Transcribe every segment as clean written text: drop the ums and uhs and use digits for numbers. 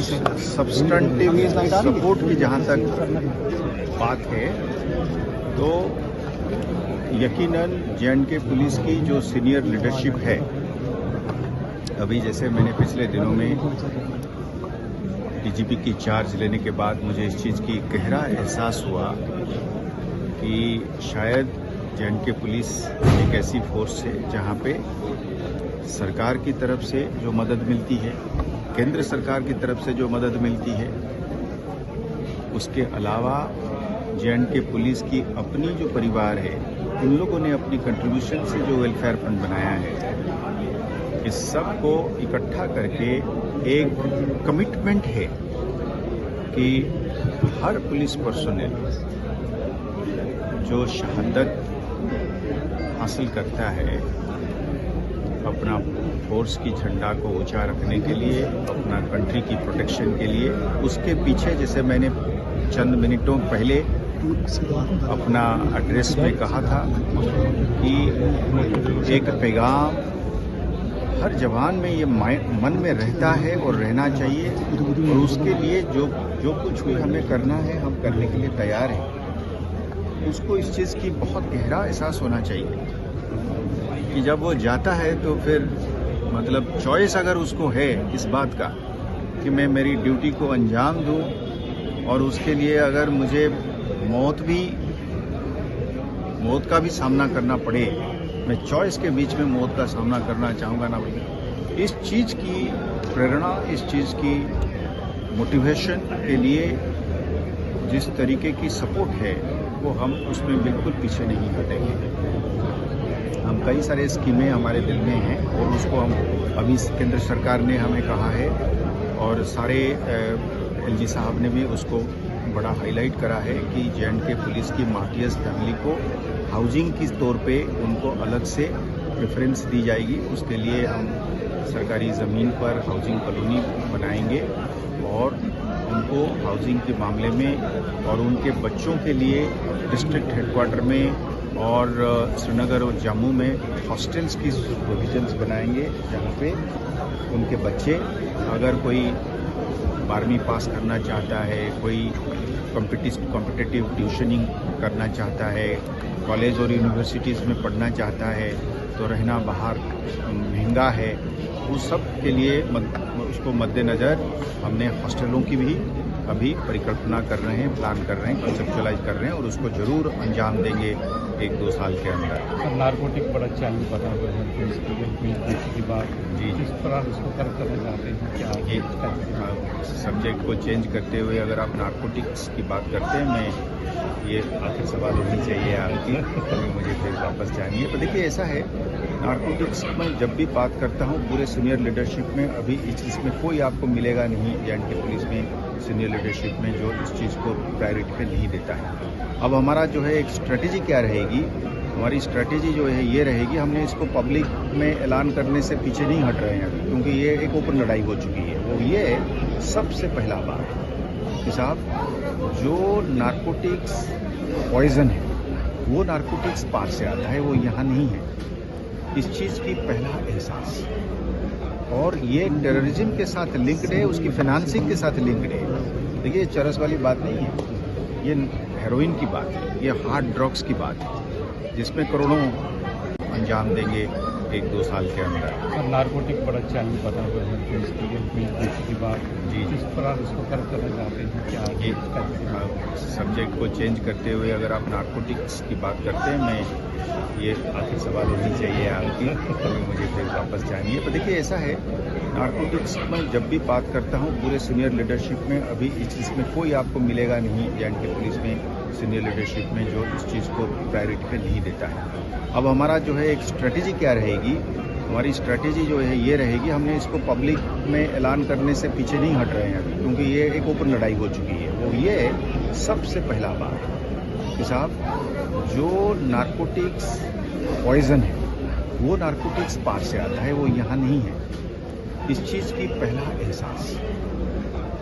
Substantive support की जहाँ तक बात है तो यकीनन जे.एंड.के पुलिस की जो सीनियर लीडरशिप है, अभी जैसे मैंने पिछले दिनों में डीजीपी की चार्ज लेने के बाद मुझे इस चीज़ की गहरा एहसास हुआ कि शायद जे.एंड.के पुलिस एक ऐसी फोर्स है जहाँ पे सरकार की तरफ से जो मदद मिलती है, केंद्र सरकार की तरफ से जो मदद मिलती है, उसके अलावा जे.एंड.के पुलिस की अपनी जो परिवार है, उन लोगों ने अपनी कंट्रीब्यूशन से जो वेलफेयर फंड बनाया है, इस सब को इकट्ठा करके एक कमिटमेंट है कि हर पुलिस पर्सोनेल जो शहादत हासिल करता है अपना फोर्स की झंडा को ऊंचा रखने के लिए, अपना कंट्री की प्रोटेक्शन के लिए, उसके पीछे जैसे मैंने चंद मिनटों पहले अपना एड्रेस में कहा था कि एक पैगाम हर जवान में ये मन में रहता है और रहना चाहिए, और उसके लिए जो कुछ भी हमें करना है हम करने के लिए तैयार हैं। उसको इस चीज़ की बहुत गहरा एहसास होना चाहिए कि जब वो जाता है तो फिर मतलब चॉइस अगर उसको है इस बात का कि मैं मेरी ड्यूटी को अंजाम दूं, और उसके लिए अगर मुझे मौत का भी सामना करना पड़े, मैं चॉइस के बीच में मौत का सामना करना चाहूँगा ना भाई। इस चीज़ की प्रेरणा, इस चीज़ की मोटिवेशन के लिए जिस तरीके की सपोर्ट है वो हम उसमें बिल्कुल पीछे नहीं हटेंगे। हम कई सारे स्कीमें हमारे दिल में हैं और उसको हम अभी केंद्र सरकार ने हमें कहा है, और सारे एलजी साहब ने भी उसको बड़ा हाईलाइट करा है कि जे.एंड.के पुलिस की मार्टियर्स फैमिली को हाउसिंग की तौर पे उनको अलग से प्रेफरेंस दी जाएगी। उसके लिए हम सरकारी ज़मीन पर हाउसिंग कॉलोनी बनाएंगे और उनको हाउसिंग के मामले में और उनके बच्चों के लिए डिस्ट्रिक्ट हेडक्वार्टर में और श्रीनगर और जम्मू में हॉस्टल्स की प्रोविजंस बनाएंगे, जहाँ पे उनके बच्चे अगर कोई 12वीं पास करना चाहता है, कोई कॉम्पिटिटिव ट्यूशनिंग करना चाहता है, कॉलेज और यूनिवर्सिटीज़ में पढ़ना चाहता है, तो रहना बाहर महंगा है, उस सब के लिए उसको मद्देनज़र हमने हॉस्टलों की भी अभी परिकल्पना कर रहे हैं, प्लान कर रहे हैं, कंसेप्चुअलाइज कर रहे हैं, और उसको ज़रूर अंजाम देंगे 1-2 साल के अंदर। नारकोटिक बड़ा चैलेंज बना हुआ है पुलिस की बात जी, जिस तरह उसको कर करना चाहते हैं क्या सब्जेक्ट को चेंज करते हुए अगर आप नारकोटिक्स की बात करते हैं, मैं ये आखिर सवाल होनी चाहिए आपकी, तो मुझे फिर वापस जानिए। तो देखिए ऐसा है, नारकोटिक्स में जब भी बात करता हूँ पूरे सीनियर लीडरशिप में, अभी इसमें कोई आपको मिलेगा नहीं जे.एंड.के पुलिस में सीनियर लीडरशिप में जो इस चीज़ को प्रायोरिटी पे नहीं देता है। अब हमारा जो है एक स्ट्रेटेजी क्या रहेगी, हमारी स्ट्रेटेजी जो है ये रहेगी, हमने इसको पब्लिक में ऐलान करने से पीछे नहीं हट रहे हैं क्योंकि ये एक ओपन लड़ाई हो चुकी है। वो ये सबसे पहला बात कि साहब जो नारकोटिक्स पॉइजन है वो नारकोटिक्स पार से आता है, वो यहाँ नहीं है। इस चीज़ की पहला एहसास, और ये टेररिज्म के साथ लिंक्ड है, उसकी फाइनेंसिंग के साथ लिंक्ड है। देखिए चरस वाली बात नहीं है, ये हेरोइन की बात है, ये हार्ड ड्रग्स की बात है, जिसमें करोड़ों अंजाम देंगे 1-2 साल के अंदर। नारकोटिक बड़ा चैलेंज बना हुआ है पुलिस की बात जी, जिस तरह उसको कर करना चाहते हैं क्या सब्जेक्ट को चेंज करते हुए अगर आप नारकोटिक्स की बात करते हैं, मैं ये आखिर सवाल होनी चाहिए आपकी, तो मुझे फिर वापस जानिए। तो देखिए ऐसा है, नारकोटिक्स में जब भी बात करता हूँ पूरे सीनियर लीडरशिप में, अभी इसमें कोई आपको मिलेगा नहीं जे.एंड.के पुलिस में सीनियर लीडरशिप में जो इस चीज़ को प्रायोरिटी पे नहीं देता है। अब हमारा जो है एक स्ट्रेटेजी क्या रहेगी, हमारी स्ट्रेटेजी जो है ये रहेगी, हमने इसको पब्लिक में ऐलान करने से पीछे नहीं हट रहे हैं क्योंकि ये एक ओपन लड़ाई हो चुकी है। वो ये सबसे पहला बात कि साहब जो नारकोटिक्स पॉइजन है वो नारकोटिक्स पार से आता है, वो यहाँ नहीं है। इस चीज़ की पहला एहसास,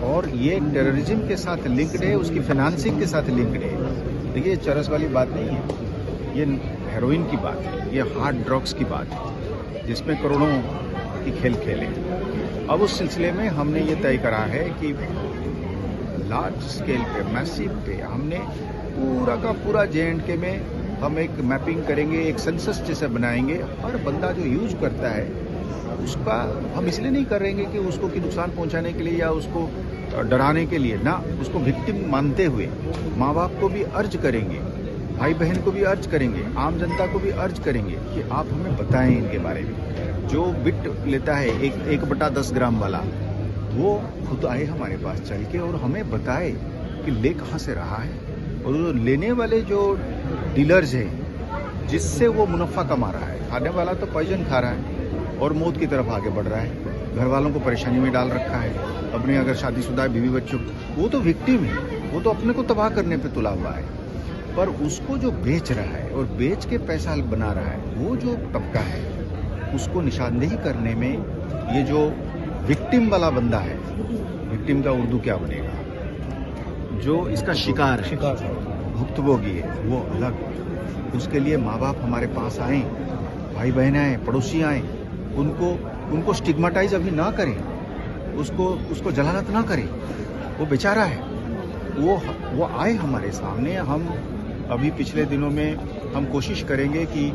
और ये टेररिज्म के साथ लिंक्ड है, उसकी फाइनेंसिंग के साथ लिंक्ड है। देखिए चरस वाली बात नहीं है, ये हेरोइन की बात है, ये हार्ड ड्रग्स की बात है, जिसमें करोड़ों की खेल खेले। अब उस सिलसिले में हमने ये तय करा है कि लार्ज स्केल पे, मैसिव पे हमने पूरा का पूरा J&K में हम एक मैपिंग करेंगे, एक सेंसस जैसे बनाएंगे। हर बंदा जो यूज करता है उसका हम इसलिए नहीं करेंगे कि उसको की नुकसान पहुंचाने के लिए या उसको डराने के लिए ना, उसको विक्टिम मानते हुए माँ बाप को भी अर्ज करेंगे, भाई बहन को भी अर्ज करेंगे, आम जनता को भी अर्ज करेंगे कि आप हमें बताएं इनके बारे में। जो बिट लेता है 1/10 ग्राम वाला, वो खुद आए हमारे पास चल के और हमें बताए कि ले कहाँ से रहा है, और जो लेने वाले जो डीलर्स हैं जिससे वो मुनाफा कमा रहा है, खाने वाला तो पॉइजन खा रहा है और मौत की तरफ आगे बढ़ रहा है, घर वालों को परेशानी में डाल रखा है, अपने अगर शादीशुदा बीवी बच्चों, वो तो विक्टिम है, वो तो अपने को तबाह करने पे तुला हुआ है। पर उसको जो बेच रहा है और बेच के पैसा बना रहा है, वो जो तबका है, उसको निशानदेही करने में ये जो विक्टिम वाला बंदा है, विक्टिम का उर्दू क्या बनेगा, जो इसका शिकार भुक्तभोगी है, वो अलग। उसके लिए माँ बाप हमारे पास आए, भाई बहन आए, पड़ोसी आए, उनको स्टिग्मेटाइज अभी ना करें, उसको जलालत ना करें। वो बेचारा है, वो आए हमारे सामने। हम अभी पिछले दिनों में हम कोशिश करेंगे कि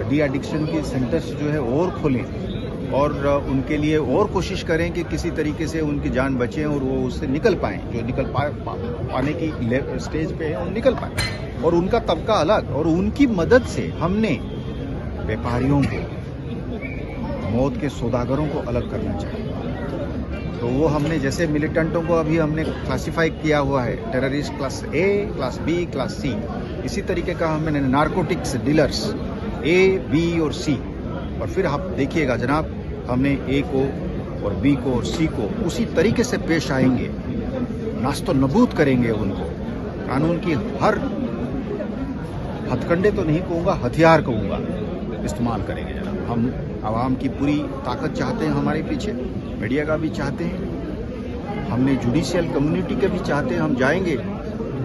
डी एडिक्शन के सेंटर्स जो है और खोलें और उनके लिए और कोशिश करें कि किसी तरीके से उनकी जान बचे और वो उससे निकल पाएँ, जो निकल पाने की स्टेज पे है, वो निकल पाएँ। और उनका तबका अलग, और उनकी मदद से हमने व्यापारियों को, मौत के सौदागरों को अलग करना चाहिए। तो वो हमने जैसे मिलिटेंटों को अभी हमने क्लासिफाई किया हुआ है, terrorist class A, class B, class C, इसी तरीके का हमने नारकोटिक्स डीलर्स A, B और C, और फिर आप देखिएगा जनाब, हमने A को और B को और C को उसी तरीके से पेश आएंगे, नास्तो नबूद करेंगे उनको। कानून की हर हथकंडे तो नहीं कहूँगा, हथियार कहूँगा, इस्तेमाल करेंगे जनाब। हम आवाम की पूरी ताकत चाहते हैं हमारे पीछे, मीडिया का भी चाहते हैं, हमने जुडिशियल कम्युनिटी के भी चाहते हैं। हम जाएंगे,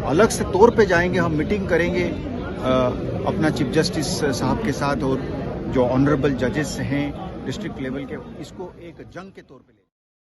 अलग से तौर पे जाएंगे, हम मीटिंग करेंगे अपना चीफ जस्टिस साहब के साथ और जो ऑनरेबल जजेस हैं डिस्ट्रिक्ट लेवल के, इसको एक जंग के तौर पे